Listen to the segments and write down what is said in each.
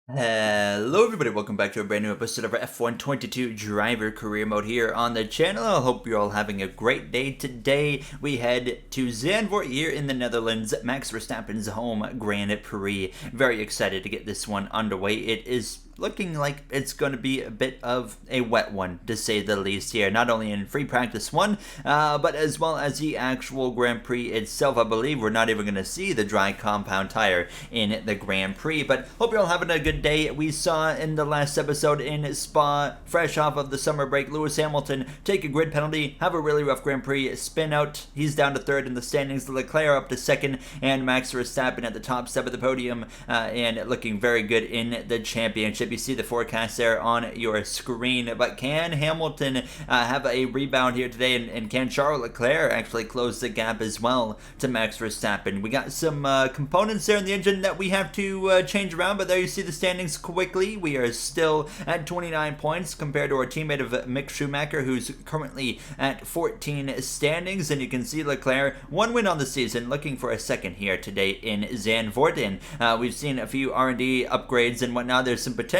Hello everybody, welcome back to a brand new episode of F122 Driver Career Mode here on the channel. I hope you're all having a great day. Today we head to Zandvoort here in the Netherlands, Max Verstappen's home Grand Prix. Very excited to get this one underway. It is looking like it's going to be a bit of a wet one, to say the least here. Not only in free practice one, but as well as the actual Grand Prix itself. I believe we're not even going to see the dry compound tire in the Grand Prix, but hope you're all having a good day. We saw in the last episode in Spa, fresh off of the summer break, Lewis Hamilton take a grid penalty, have a really rough Grand Prix, spin out. He's down to third in the standings, Leclerc up to second, and Max Verstappen at the top step of the podium, and looking very good in the championship. You see the forecast there on your screen, but can Hamilton have a rebound here today, and can Charles Leclerc actually close the gap as well to Max Verstappen? We got some components there in the engine that we have to change around, but there you see the standings quickly. We are still at 29 points compared to our teammate of Mick Schumacher, who's currently at 14 standings, and you can see Leclerc, one win on the season, looking for a second here today in Zandvoort. And we've seen a few R&D upgrades and whatnot. There's some potential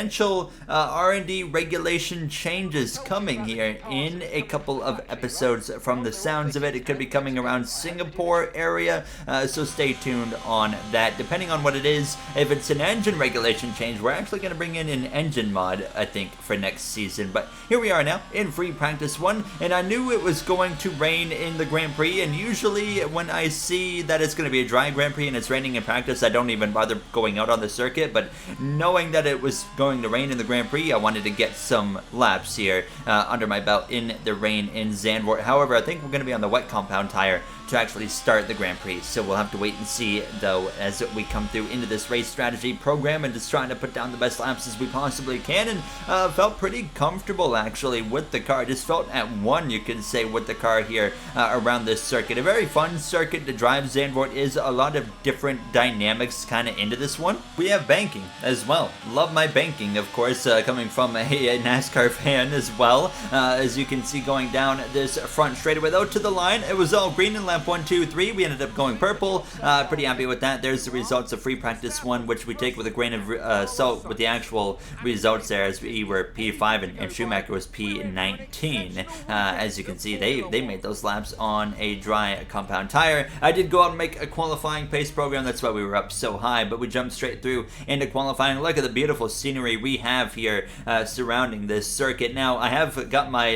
R&D regulation changes coming here in a couple of episodes. From the sounds of it, it could be coming around Singapore area, so stay tuned on that. Depending on what it is, if it's an engine regulation change, we're actually going to bring in an engine mod, I think, for next season. But here we are now in free practice one, and I knew it was going to rain in the Grand Prix, and usually when I see that it's going to be a dry Grand Prix and it's raining in practice, I don't even bother going out on the circuit. But knowing that it was going to rain in the Grand Prix, I wanted to get some laps here under my belt in the rain in Zandvoort. However, I think we're going to be on the wet compound tire to actually start the Grand Prix, so we'll have to wait and see, though, as we come through into this race strategy program and just trying to put down the best laps as we possibly can. And felt pretty comfortable actually with the car. Just felt at one, you can say, with the car here around this circuit. A very fun circuit to drive. Zandvoort is a lot of different dynamics kind of into this one. We have banking as well. Love my banking, of course, coming from a NASCAR fan as well. As you can see, going down this front straightaway, though, to the line, it was all green in lap 1, 2, 3. We ended up going purple. Pretty happy with that. There's the results of free practice 1, which we take with a grain of salt with the actual results there, as we were P5 and Schumacher was P19. As you can see, they made those laps on a dry compound tire. I did go out and make a qualifying pace program. That's why we were up so high, but we jumped straight through into qualifying. Look at the beautiful scenery we have here surrounding this circuit. Now, I have got my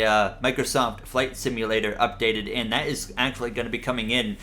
Microsoft Flight Simulator updated, and that is actually going to be coming in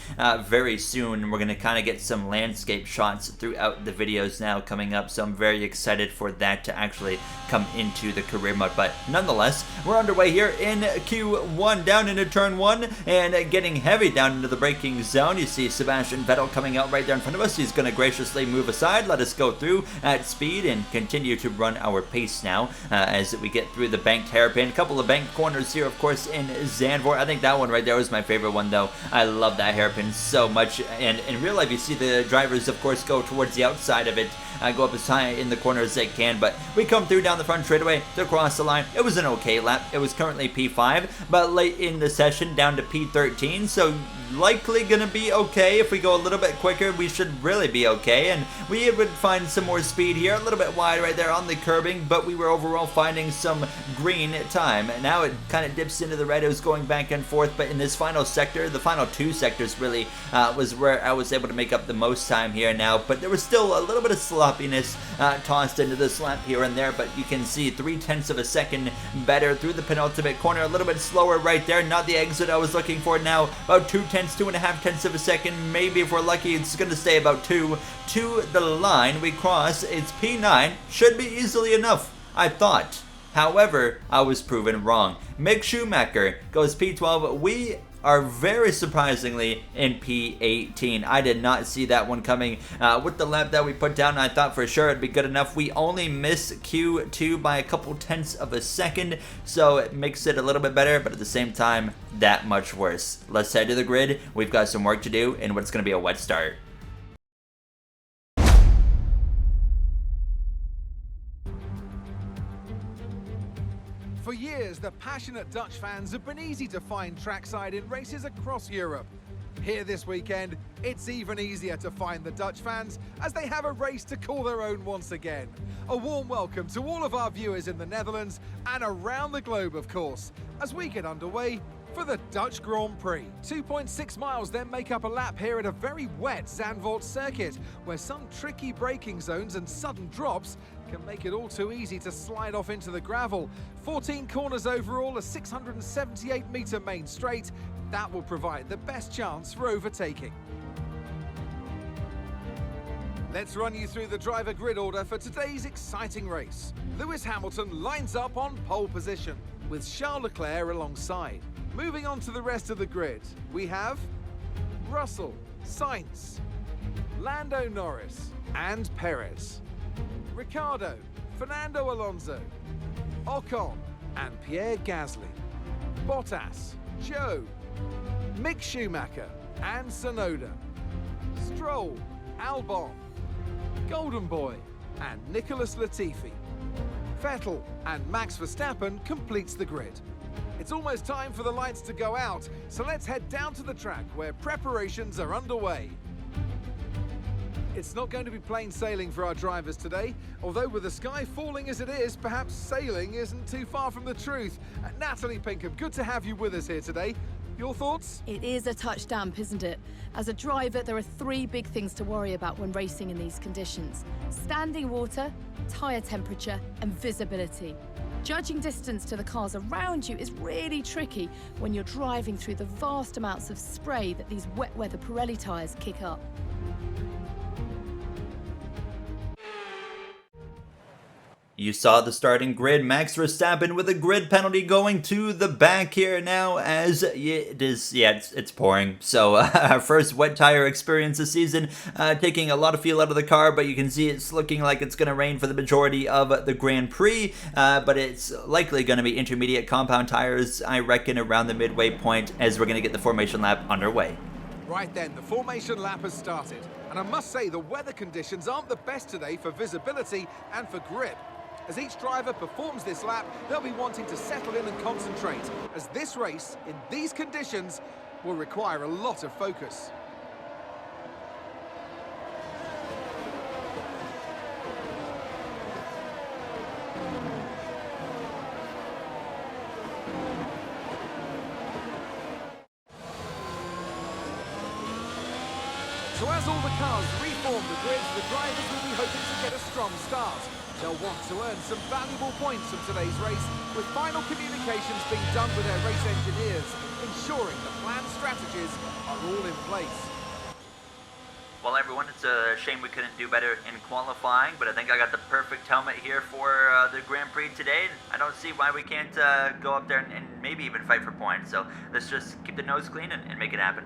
very soon. We're going to kind of get some landscape shots throughout the videos now coming up, so I'm very excited for that to actually come into the career mode. But nonetheless, we're underway here in Q1, down into turn 1, and getting heavy down into the braking zone. You see Sebastian Vettel coming out right there in front of us. He's going to graciously move aside, let us go through at speed, and continue to run our pace now as we get through the banked hairpin. A couple of banked corners here, of course, in Zandvoort. I think that one right there was my favorite one, though. I love that hairpin so much. And in real life, you see the drivers, of course, go towards the outside of it, go up as high in the corner as they can. But we come through down the front straightaway to cross the line. It was an okay lap. It was currently P5, but late in the session down to P13, so likely gonna be okay. If we go a little bit quicker, we should really be okay, and we would find some more speed here. A little bit wide right there on the curbing, but we were overall finding some green time. Now it kind of dips into the red. It was going back and forth, but in this final sector, the final two sectors really was where I was able to make up the most time here now. But there was still a little bit of sloppiness tossed into this lap here and there, but you can see 0.3 of a second better through the penultimate corner. A little bit slower right there, not the exit I was looking for. Now about 2.5 of a second, maybe if we're lucky it's going to stay about 2 to the line. We cross, it's P9, should be easily enough, I thought. However, I was proven wrong. Mick Schumacher goes P12. We are very surprisingly in P18. I did not see that one coming. With the lap that we put down, I thought for sure it'd be good enough. We only miss Q2 by a couple tenths of a second, so it makes it a little bit better, but at the same time, that much worse. Let's head to the grid. We've got some work to do in what's going to be a wet start. For years, the passionate Dutch fans have been easy to find trackside in races across Europe. Here this weekend, it's even easier to find the Dutch fans as they have a race to call their own once again. A warm welcome to all of our viewers in the Netherlands and around the globe, of course, as we get underway for the Dutch Grand Prix. 2.6 miles then make up a lap here at a very wet Zandvoort circuit, where some tricky braking zones and sudden drops can make it all too easy to slide off into the gravel. 14 corners overall, a 678-metre main straight. That will provide the best chance for overtaking. Let's run you through the driver grid order for today's exciting race. Lewis Hamilton lines up on pole position, with Charles Leclerc alongside. Moving on to the rest of the grid, we have Russell, Sainz, Lando Norris and Perez, Ricciardo, Fernando Alonso, Ocon and Pierre Gasly, Bottas, Joe, Mick Schumacher and Tsunoda, Stroll, Albon, Golden Boy and Nicholas Latifi. Vettel and Max Verstappen completes the grid. It's almost time for the lights to go out, so let's head down to the track where preparations are underway. It's not going to be plain sailing for our drivers today, although with the sky falling as it is, perhaps sailing isn't too far from the truth. Natalie Pinkham, good to have you with us here today. Your thoughts? It is a touch damp, isn't it? As a driver, there are three big things to worry about when racing in these conditions: standing water, tyre temperature and visibility. Judging distance to the cars around you is really tricky when you're driving through the vast amounts of spray that these wet weather Pirelli tyres kick up. You saw the starting grid. Max Verstappen with a grid penalty going to the back here now, as it's pouring. So our first wet tire experience this season, taking a lot of fuel out of the car, but you can see it's looking like it's going to rain for the majority of the Grand Prix, but it's likely going to be intermediate compound tires, I reckon, around the midway point as we're going to get the formation lap underway. Right then, the formation lap has started, and I must say the weather conditions aren't the best today for visibility and for grip. As each driver performs this lap, they'll be wanting to settle in and concentrate, as this race, in these conditions, will require a lot of focus. So as all the cars reform the grids, the drivers will be hoping to get a strong start. They'll want to earn some valuable points from today's race, with final communications being done with their race engineers, ensuring the planned strategies are all in place. Well, everyone, it's a shame we couldn't do better in qualifying, but I think I got the perfect helmet here for the Grand Prix today. I don't see why we can't go up there and maybe even fight for points. So let's just keep the nose clean and make it happen.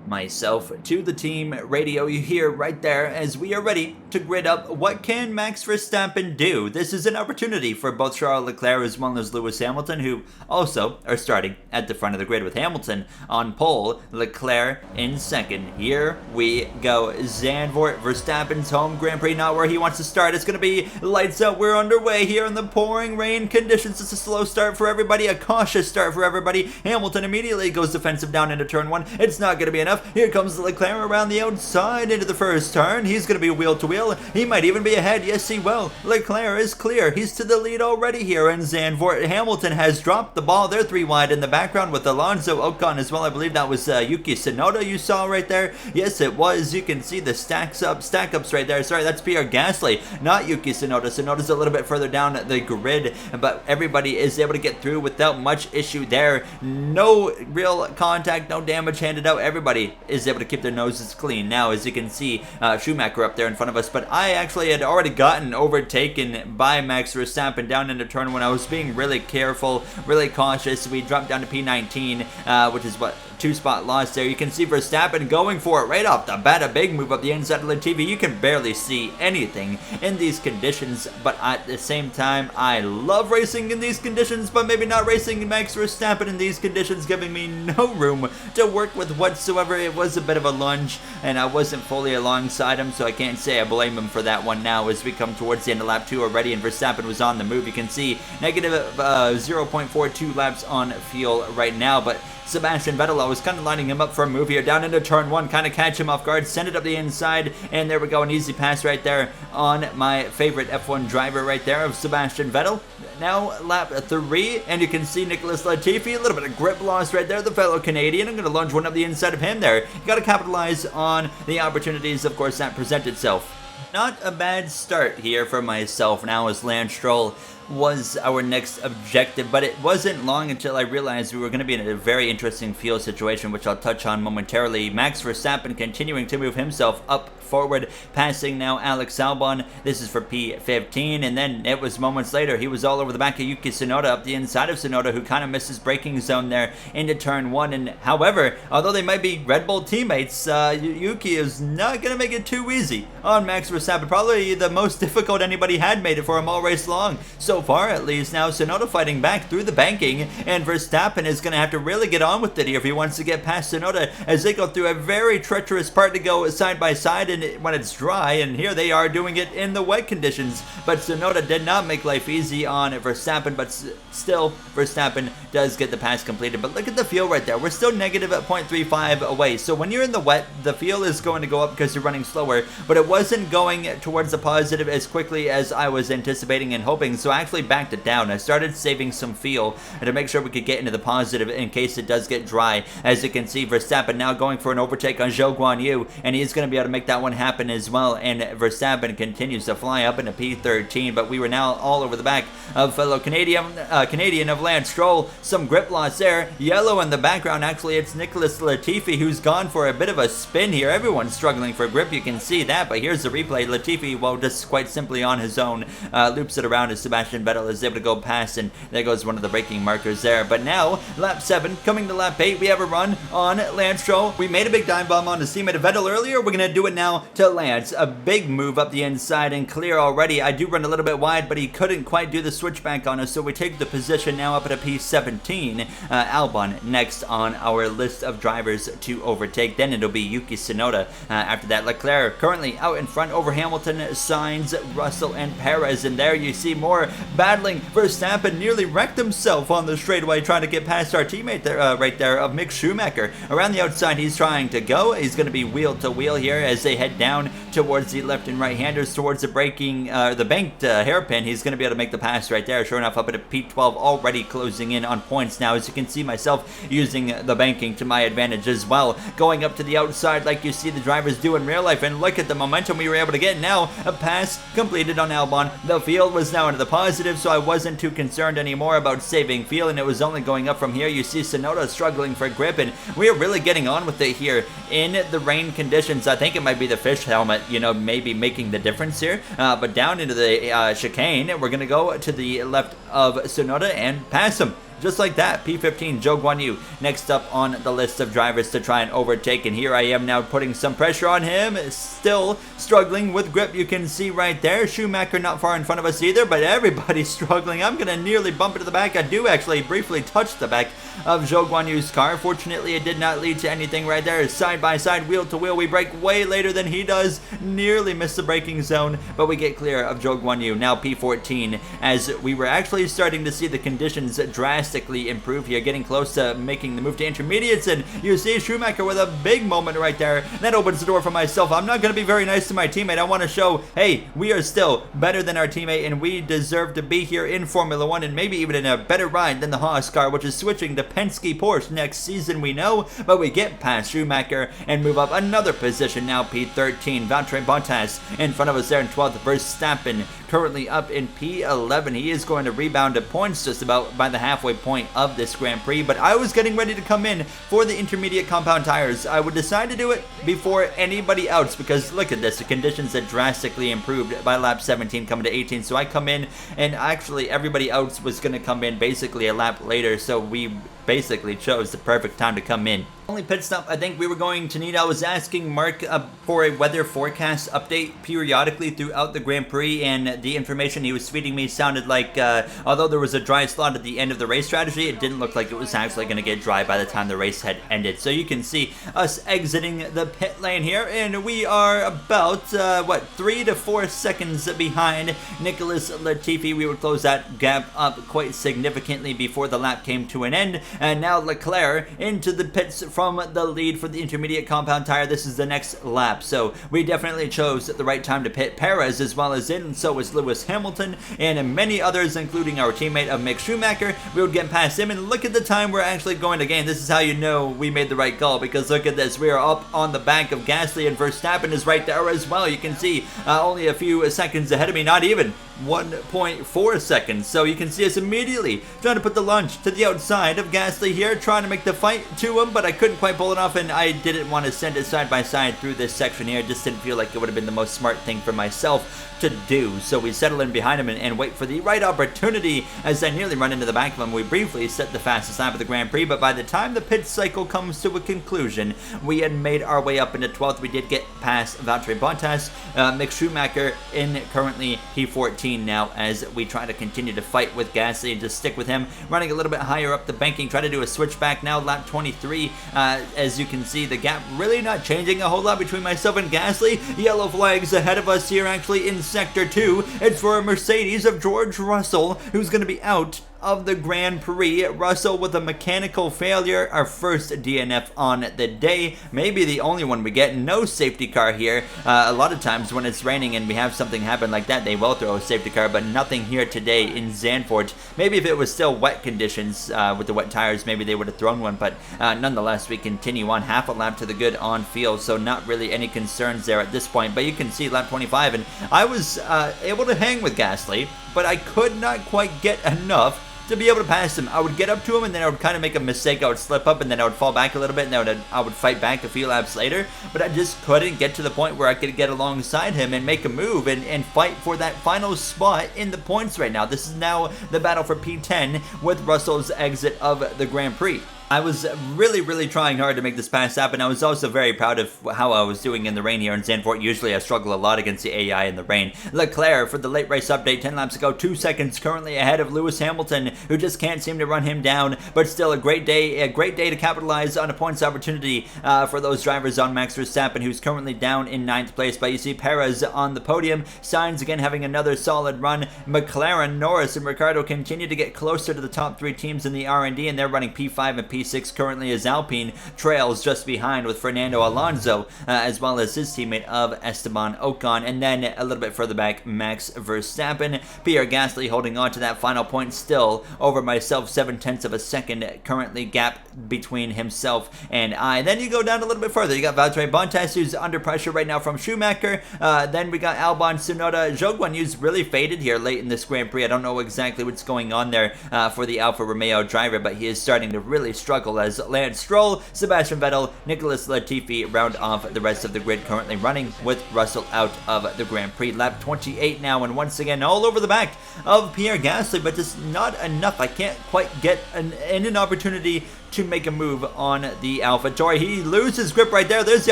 Myself to the team radio, you hear right there as we are ready to grid up what can Max Verstappen do. This is an opportunity for both Charles Leclerc as well as Lewis Hamilton, who also are starting at the front of the grid with Hamilton on pole, Leclerc in second. Here we go. Zandvoort, Verstappen's home Grand Prix, not where he wants to start. It's going to be lights out. We're underway here in the pouring rain conditions. It's a slow start for everybody, a cautious start for everybody. Hamilton immediately goes defensive down into turn one. It's not going to be enough. Here comes Leclerc around the outside into the first turn. He's going to be wheel to wheel. He might even be ahead. Yes, he will. Leclerc is clear. He's to the lead already here in Zandvoort. Hamilton has dropped the ball. They're 3 wide in the background with Alonso, Ocon as well. I believe that was Yuki Tsunoda you saw right there. Yes, it was. You can see the stack-ups right there. Sorry, that's Pierre Gasly, not Yuki Tsunoda. Tsunoda's a little bit further down the grid, but everybody is able to get through without much issue there. No real contact, no damage handed out. Everybody is able to keep their noses clean. Now, as you can see, Schumacher up there in front of us, but I actually had already gotten overtaken by Max Verstappen down into turn one. I was being really careful, really cautious. We dropped down to P19, which is what, 2-spot loss there. You can see Verstappen going for it right off the bat. A big move up the inside of the TV. You can barely see anything in these conditions, but at the same time, I love racing in these conditions, but maybe not racing Max Verstappen in these conditions, giving me no room to work with whatsoever. However, it was a bit of a lunge, and I wasn't fully alongside him, so I can't say I blame him for that one now as we come towards the end of lap 2 already, and Verstappen was on the move. You can see negative 0.42 laps on fuel right now, but Sebastian Vettel, I was kind of lining him up for a move here down into turn 1, kind of catch him off guard, send it up the inside, and there we go, an easy pass right there on my favorite F1 driver right there of Sebastian Vettel. Now lap 3, and you can see Nicholas Latifi, a little bit of grip loss right there, the fellow Canadian. I'm going to lunge one up the inside of him there. You got to capitalize on the opportunities, of course, that present itself. Not a bad start here for myself now as Lance Stroll was our next objective, but it wasn't long until I realized we were going to be in a very interesting fuel situation, which I'll touch on momentarily. Max Verstappen continuing to move himself up forward, passing now Alex Albon. This is for P15, and then it was moments later, he was all over the back of Yuki Tsunoda up the inside of Tsunoda, who kind of missed his braking zone there into turn 1, and however, although they might be Red Bull teammates, Yuki is not going to make it too easy on Max Verstappen. Probably the most difficult anybody had made it for him all race long. So far at least. Now Tsunoda fighting back through the banking, and Verstappen is going to have to really get on with it here if he wants to get past Tsunoda as they go through a very treacherous part to go side by side and when it's dry, and here they are doing it in the wet conditions. But Tsunoda did not make life easy on Verstappen, but still Verstappen does get the pass completed. But look at the fuel right there. We're still negative at 0.35 away. So when you're in the wet, the fuel is going to go up because you're running slower, but it wasn't going towards the positive as quickly as I was anticipating and hoping. So I actually backed it down. I started saving some fuel to make sure we could get into the positive in case it does get dry. As you can see, Verstappen now going for an overtake on Zhou Guanyu, and he's going to be able to make that one happen as well. And Verstappen continues to fly up into P13, but we were now all over the back of fellow Canadian of Lance Stroll. Some grip loss there. Yellow in the background. Actually, it's Nicholas Latifi who's gone for a bit of a spin here. Everyone's struggling for grip. You can see that, but here's the replay. Latifi, well, just quite simply on his own, loops it around as Sebastian Vettel is able to go past, and there goes one of the braking markers there. But now, lap 7, coming to lap 8, we have a run on Lance Stroll. We made a big dive bomb on his teammate Vettel earlier. We're going to do it now to Lance. A big move up the inside and clear already. I do run a little bit wide, but he couldn't quite do the switchback on us, so we take the position now up at a P17. Albon next on our list of drivers to overtake. Then it'll be Yuki Tsunoda. After that, Leclerc currently out in front over Hamilton, Sainz, Russell, and Perez. And there you see more battling. Verstappen nearly wrecked himself on the straightaway trying to get past our teammate there, right there of Mick Schumacher. Around the outside he's trying to go. He's going to be wheel to wheel here as they head down towards the left and right handers towards the braking, the banked hairpin. He's going to be able to make the pass right there. Sure enough, up at a P12, already closing in on points now, as you can see myself using the banking to my advantage as well. Going up to the outside like you see the drivers do in real life, and look at the momentum we were able to get. Now a pass completed on Albon. The field was now into the positive, so I wasn't too concerned anymore about saving fuel, and it was only going up from here. You see Tsunoda struggling for grip, and we're really getting on with it here in the rain conditions. I think it might be the fish helmet, you know, maybe making the difference here. But down into the chicane, we're going to go to the left of Tsunoda and pass him. Just like that, P15, Zhou Guanyu next up on the list of drivers to try and overtake. And here I am now putting some pressure on him. Still struggling with grip, you can see right there. Schumacher not far in front of us either, but everybody's struggling. I'm going to nearly bump into the back. I do actually briefly touch the back of Zhou Guanyu's car. Fortunately, it did not lead to anything right there. Side by side, wheel to wheel. We brake way later than he does. Nearly missed the braking zone, but we get clear of Zhou Guanyu. Now P14, as we were actually starting to see the conditions drastically improve here, getting close to making the move to intermediates, and you see Schumacher with a big moment right there. That opens the door for myself. I'm not going to be very nice to my teammate. I want to show, hey, we are still better than our teammate, and we deserve to be here in Formula 1, and maybe even in a better ride than the Haas car, which is switching to Penske Porsche next season, we know. But we get past Schumacher and move up another position. Now P13, Valtteri Bottas in front of us there in 12th. Verstappen currently up in P11. He is going to rebound to points just about by the halfway point of this Grand Prix, but I was getting ready to come in for the intermediate compound tires. I would decide to do it before anybody else because look at this, the conditions had drastically improved by lap 17 coming to 18, so I come in and actually everybody else was going to come in basically a lap later, so we basically chose the perfect time to come in. Only pit stop I think we were going to need. I was asking Mark for a weather forecast update periodically throughout the Grand Prix, and the information he was feeding me sounded like although there was a dry slot at the end of the race strategy, it didn't look like it was actually going to get dry by the time the race had ended. So you can see us exiting the pit lane here, and we are about 3 to 4 seconds behind Nicholas Latifi. We would close that gap up quite significantly before the lap came to an end, and now Leclerc into the pits from the lead for the intermediate compound tire. This is the next lap, so we definitely chose the right time to pit. Perez as well as in, and so was Lewis Hamilton, and many others, including our teammate of Mick Schumacher. We would get past him, and look at the time we're actually going to gain. This is how you know we made the right call, because look at this. We are up on the back of Gasly, and Verstappen is right there as well. You can see only a few seconds ahead of me, not even 1.4 seconds. So you can see us immediately trying to put the launch to the outside of Gasly here, trying to make the fight to him, but I couldn't quite pull it off, and I didn't want to send it side by side through this section here. Just didn't feel like it would have been the most smart thing for myself to do. So we settle in behind him and wait for the right opportunity. As I nearly run into the back of him, we briefly set the fastest lap of the Grand Prix, but by the time the pit cycle comes to a conclusion, we had made our way up into 12th. We did get past Valtteri Bottas. Mick Schumacher in currently P14 now, as we try to continue to fight with Gasly and just stick with him, running a little bit higher up the banking, try to do a switchback now, lap 23. As you can see, the gap really not changing a whole lot between myself and Gasly. Yellow flags ahead of us here, actually in Sector 2. It's for a Mercedes of George Russell, who's going to be out of the Grand Prix. Russell with a mechanical failure, our first DNF on the day, maybe the only one we get. No safety car here. A lot of times when it's raining and we have something happen like that, they will throw a safety car, but nothing here today in Zandvoort. Maybe if it was still wet conditions with the wet tires, maybe they would have thrown one, but nonetheless, we continue on half a lap to the good on field, so not really any concerns there at this point. But you can see lap 25, and I was able to hang with Gasly, but I could not quite get enough to be able to pass him. I would get up to him, and then I would kind of make a mistake. I would slip up, and then I would fall back a little bit, and then I would fight back a few laps later, but I just couldn't get to the point where I could get alongside him and make a move and fight for that final spot in the points right now. This is now the battle for P10 with Russell's exit of the Grand Prix. I was really trying hard to make this pass happen. I was also very proud of how I was doing in the rain here in Zandvoort. Usually I struggle a lot against the AI in the rain. Leclerc for the late race update, 10 laps ago, 2 seconds currently ahead of Lewis Hamilton, who just can't seem to run him down, but still a great day to capitalize on a points opportunity for those drivers on Max Verstappen, who's currently down in 9th place. But you see Perez on the podium, Sainz again having another solid run. McLaren, Norris, and Ricciardo continue to get closer to the top 3 teams in the R&D, and they're running P5 and P6 currently, as Alpine trails just behind with Fernando Alonso, as well as his teammate of Esteban Ocon, and then a little bit further back, Max Verstappen. Pierre Gasly holding on to that final point still over myself, 0.7 of a second currently gap between himself and I. Then you go down a little bit further, you got Valtteri Bottas, who's under pressure right now from Schumacher. Then we got Albon, Tsunoda. Zhou Guanyu's really faded here late in this Grand Prix. I don't know exactly what's going on there for the Alfa Romeo driver, but he is starting to really struggle, as Lance Stroll, Sebastian Vettel, Nicholas Latifi round off the rest of the grid, currently running with Russell out of the Grand Prix. Lap 28 now, and once again all over the back of Pierre Gasly, but just not enough. I can't quite get an opportunity to make a move on the AlphaTauri. He loses grip right there. There's the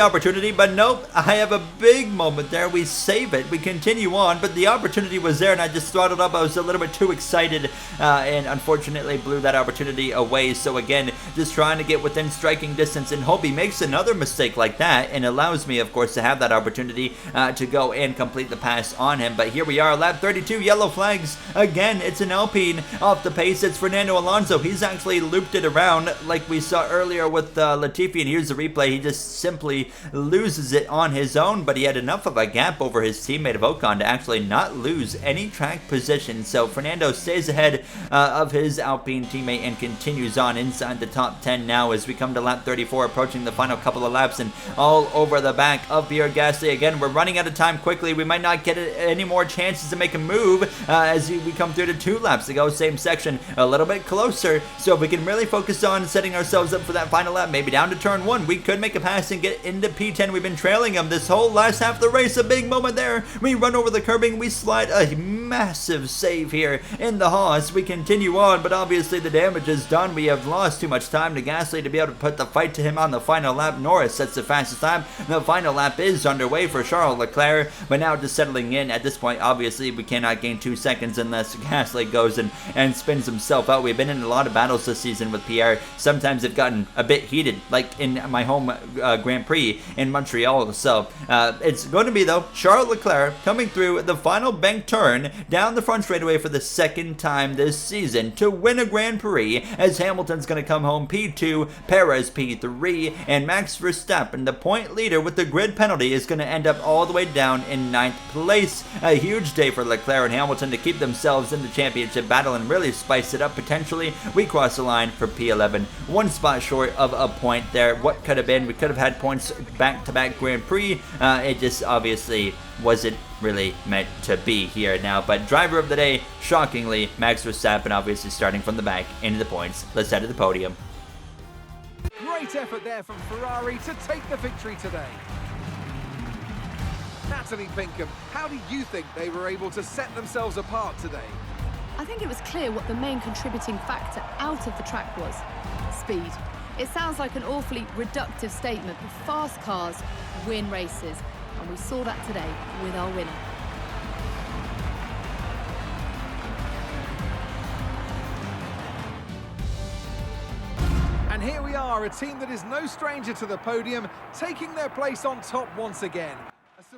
opportunity, but nope. I have a big moment there. We save it. We continue on, but the opportunity was there, and I just throttled up. I was a little bit too excited, and unfortunately blew that opportunity away. So again, just trying to get within striking distance and hope he makes another mistake like that, and allows me, of course, to have that opportunity to go and complete the pass on him. But here we are, lap 32, yellow flags. Again, it's an Alpine off the pace. It's Fernando Alonso. He's actually looped it around like we saw earlier with Latifi, and here's the replay. He just simply loses it on his own, but he had enough of a gap over his teammate of Ocon to actually not lose any track position. So Fernando stays ahead of his Alpine teammate and continues on inside the top 10 now as we come to lap 34, approaching the final couple of laps, and all over the back of Pierre Gasly. Again, we're running out of time quickly. We might not get any more chances to make a move as we come through to 2 laps to go. Same section, a little bit closer. So if we can really focus on setting ourselves up for that final lap, maybe down to turn 1, we could make a pass and get into P10. We've been trailing him this whole last half of the race. A big moment there. We run over the curbing. We slide a massive save here in the Haas. We continue on, but obviously the damage is done. We have lost too much time to Gasly to be able to put the fight to him on the final lap. Norris sets the fastest time. The final lap is underway for Charles Leclerc, but now just settling in. At this point, obviously, we cannot gain 2 seconds unless Gasly goes and spins himself out. We've been in a lot of battles this season with Pierre. Sometimes they've gotten a bit heated, like in my home Grand Prix in Montreal. So it's going to be, though, Charles Leclerc coming through the final bank turn down the front straightaway for the second time this season to win a Grand Prix, as Hamilton's going to come home P2, Perez P3, and Max Verstappen, the point leader with the grid penalty, is going to end up all the way down in 9th place. A huge day for Leclerc and Hamilton to keep themselves in the championship battle and really spice it up potentially. We cross the line for P11, 1 spot short of a point there. What could have been? We could have had points back-to-back Grand Prix. It just obviously wasn't really meant to be here now. But driver of the day, shockingly, Max Verstappen, obviously starting from the back into the points. Let's head to the podium. Great effort there from Ferrari to take the victory today. Natalie Pinkham, how do you think they were able to set themselves apart today? I think it was clear what the main contributing factor out of the track was: speed. It sounds like an awfully reductive statement, but fast cars win races, and we saw that today with our winner. And here we are, a team that is no stranger to the podium, taking their place on top once again.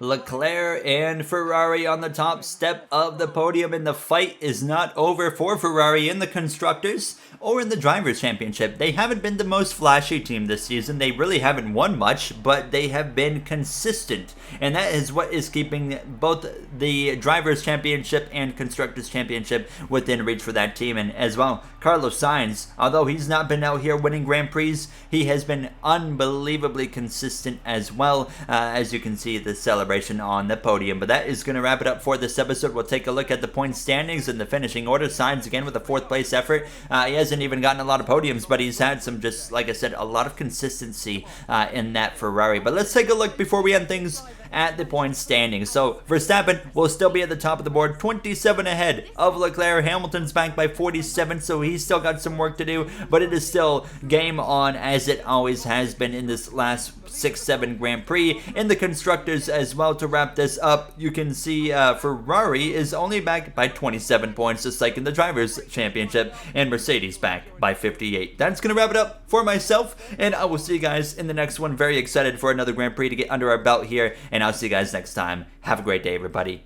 Leclerc and Ferrari on the top step of the podium, and the fight is not over for Ferrari in the Constructors or in the Drivers' Championship. They haven't been the most flashy team this season. They really haven't won much, but they have been consistent, and that is what is keeping both the Drivers' Championship and Constructors' Championship within reach for that team. And as well, Carlos Sainz, although he's not been out here winning Grand Prix, he has been unbelievably consistent as well, as you can see the celebration on the podium. But that is going to wrap it up for this episode. We'll take a look at the point standings and the finishing order. Sainz again with a 4th place effort. He hasn't even gotten a lot of podiums, but he's had some, just like I said, a lot of consistency in that Ferrari. But let's take a look before we end things at the point standings. So Verstappen will still be at the top of the board, 27 ahead of Leclerc. Hamilton's back by 47, so he's still got some work to do, but it is still game on, as it always has been in this last 6-7 Grand Prix. In the Constructors as well, to wrap this up, you can see Ferrari is only back by 27 points, just like in the Drivers' Championship, and Mercedes back by 58. That's going to wrap it up for myself, and I will see you guys in the next one. Very excited for another Grand Prix to get under our belt here, and I'll see you guys next time. Have a great day, everybody.